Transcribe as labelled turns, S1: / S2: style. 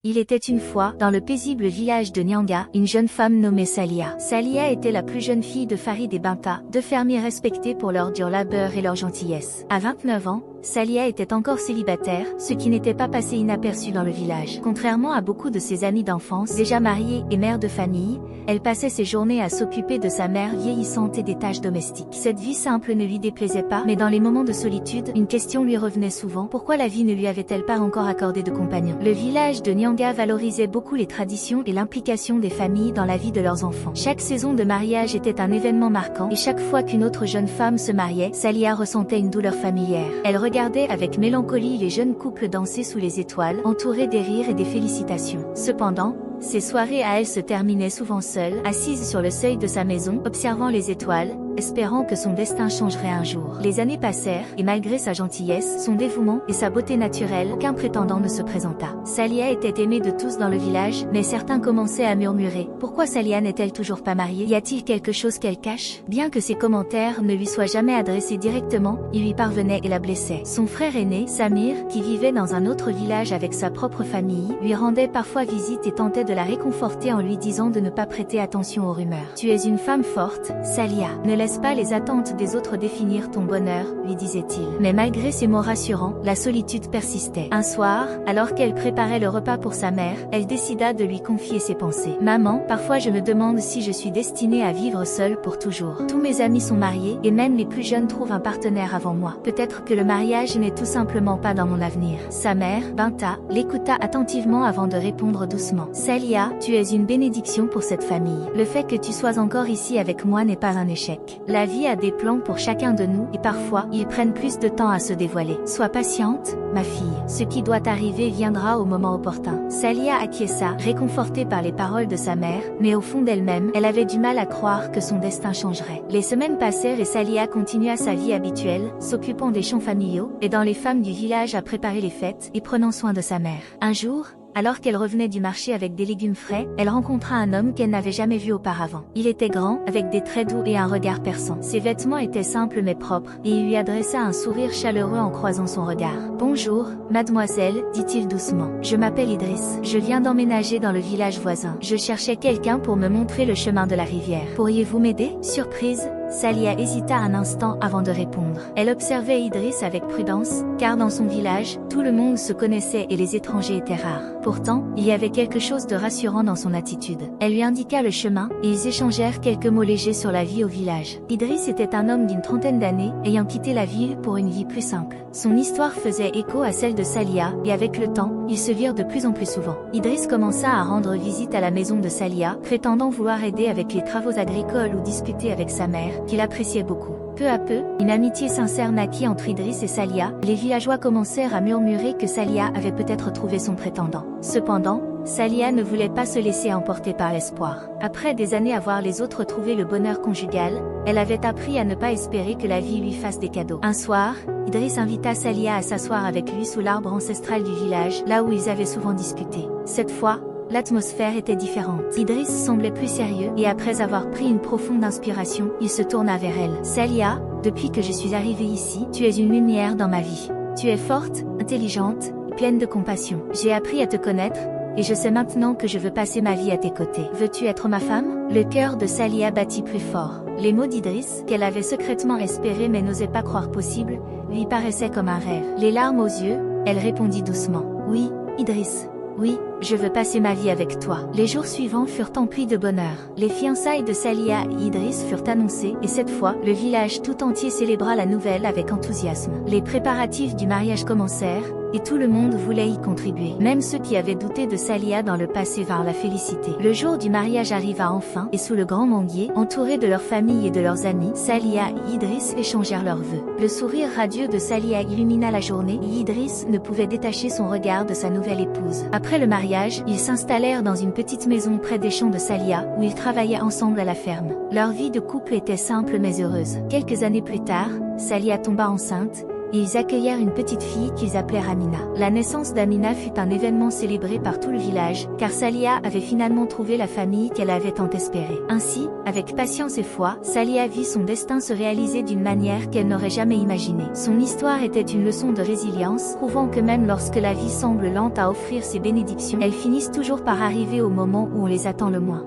S1: Il était une fois, dans le paisible village de Nyanga, une jeune femme nommée Salia. Salia était la plus jeune fille de Farid et Binta, deux fermiers respectés pour leur dur labeur et leur gentillesse. À 29 ans, Salia était encore célibataire, ce qui n'était pas passé inaperçu dans le village. Contrairement à beaucoup de ses amis d'enfance, déjà mariée et mère de famille, elle passait ses journées à s'occuper de sa mère vieillissante et des tâches domestiques. Cette vie simple ne lui déplaisait pas, mais dans les moments de solitude, une question lui revenait souvent: pourquoi la vie ne lui avait-elle pas encore accordé de compagnon? Le village de Nyanga valorisait beaucoup les traditions et l'implication des familles dans la vie de leurs enfants. Chaque saison de mariage était un événement marquant, et chaque fois qu'une autre jeune femme se mariait, Salia ressentait une douleur familière. Elle regardait avec mélancolie les jeunes couples danser sous les étoiles, entourés des rires et des félicitations. Cependant, ces soirées à elle se terminaient souvent seule, assise sur le seuil de sa maison, observant les étoiles, espérant que son destin changerait un jour. Les années passèrent, et malgré sa gentillesse, son dévouement et sa beauté naturelle, aucun prétendant ne se présenta. Salia était aimée de tous dans le village, mais certains commençaient à murmurer: pourquoi Salia n'est-elle toujours pas mariée? Y a-t-il quelque chose qu'elle cache? Bien que ces commentaires ne lui soient jamais adressés directement, ils lui parvenaient et la blessaient. Son frère aîné, Samir, qui vivait dans un autre village avec sa propre famille, lui rendait parfois visite et tentait de la réconforter en lui disant de ne pas prêter attention aux rumeurs. Tu es une femme forte, Salia. Ne laisse pas les attentes des autres définir ton bonheur, lui disait-il. Mais malgré ces mots rassurants, la solitude persistait. Un soir, alors qu'elle préparait le repas pour sa mère, elle décida de lui confier ses pensées. Maman, parfois je me demande si je suis destinée à vivre seule pour toujours. Tous mes amis sont mariés, et même les plus jeunes trouvent un partenaire avant moi. Peut-être que le mariage n'est tout simplement pas dans mon avenir. Sa mère, Binta, l'écouta attentivement avant de répondre doucement. Salia, tu es une bénédiction pour cette famille. Le fait que tu sois encore ici avec moi n'est pas un échec. La vie a des plans pour chacun de nous, et parfois, ils prennent plus de temps à se dévoiler. Sois patiente, ma fille. Ce qui doit arriver viendra au moment opportun. Salia acquiesça, réconfortée par les paroles de sa mère, mais au fond d'elle-même, elle avait du mal à croire que son destin changerait. Les semaines passèrent et Salia continua sa vie habituelle, s'occupant des champs familiaux, aidant les femmes du village à préparer les fêtes, et prenant soin de sa mère. Un jour, alors qu'elle revenait du marché avec des légumes frais, elle rencontra un homme qu'elle n'avait jamais vu auparavant. Il était grand, avec des traits doux et un regard perçant. Ses vêtements étaient simples mais propres, et il lui adressa un sourire chaleureux en croisant son regard. Bonjour, mademoiselle, dit-il doucement. Je m'appelle Idriss. Je viens d'emménager dans le village voisin. Je cherchais quelqu'un pour me montrer le chemin de la rivière. Pourriez-vous m'aider? Surprise, Salia hésita un instant avant de répondre. Elle observait Idriss avec prudence, car dans son village, tout le monde se connaissait et les étrangers étaient rares. Pourtant, il y avait quelque chose de rassurant dans son attitude. Elle lui indiqua le chemin, et ils échangèrent quelques mots légers sur la vie au village. Idriss était un homme d'une trentaine d'années, ayant quitté la ville pour une vie plus simple. Son histoire faisait écho à celle de Salia, et avec le temps, ils se virent de plus en plus souvent. Idriss commença à rendre visite à la maison de Salia, prétendant vouloir aider avec les travaux agricoles ou discuter avec sa mère, qu'il appréciait beaucoup. Peu à peu, une amitié sincère naquit entre Idriss et Salia. Les villageois commencèrent à murmurer que Salia avait peut-être trouvé son prétendant. Cependant, Salia ne voulait pas se laisser emporter par l'espoir. Après des années à voir les autres trouver le bonheur conjugal, elle avait appris à ne pas espérer que la vie lui fasse des cadeaux. Un soir, Idriss invita Salia à s'asseoir avec lui sous l'arbre ancestral du village, là où ils avaient souvent discuté. Cette fois, l'atmosphère était différente. Idriss semblait plus sérieux, et après avoir pris une profonde inspiration, il se tourna vers elle. Salia, depuis que je suis arrivé ici, tu es une lumière dans ma vie. Tu es forte, intelligente, pleine de compassion. J'ai appris à te connaître, et je sais maintenant que je veux passer ma vie à tes côtés. Veux-tu être ma femme? Le cœur de Salia battit plus fort. Les mots d'Idriss, qu'elle avait secrètement espérés mais n'osait pas croire possible, lui paraissaient comme un rêve. Les larmes aux yeux, elle répondit doucement. Oui, Idriss. Oui, je veux passer ma vie avec toi. Les jours suivants furent emplis de bonheur. Les fiançailles de Salia et Idriss furent annoncées, et cette fois, le village tout entier célébra la nouvelle avec enthousiasme. Les préparatifs du mariage commencèrent, et tout le monde voulait y contribuer. Même ceux qui avaient douté de Salia dans le passé vinrent la féliciter. Le jour du mariage arriva enfin, et sous le grand manguier, entourés de leurs familles et de leurs amis, Salia et Idriss échangèrent leurs vœux. Le sourire radieux de Salia illumina la journée, et Idriss ne pouvait détacher son regard de sa nouvelle épouse. Après le mariage, ils s'installèrent dans une petite maison près des champs de Salia, où ils travaillaient ensemble à la ferme. Leur vie de couple était simple mais heureuse. Quelques années plus tard, Salia tomba enceinte, et ils accueillèrent une petite fille qu'ils appelèrent Amina. La naissance d'Amina fut un événement célébré par tout le village, car Salia avait finalement trouvé la famille qu'elle avait tant espérée. Ainsi, avec patience et foi, Salia vit son destin se réaliser d'une manière qu'elle n'aurait jamais imaginée. Son histoire était une leçon de résilience, prouvant que même lorsque la vie semble lente à offrir ses bénédictions, elles finissent toujours par arriver au moment où on les attend le moins.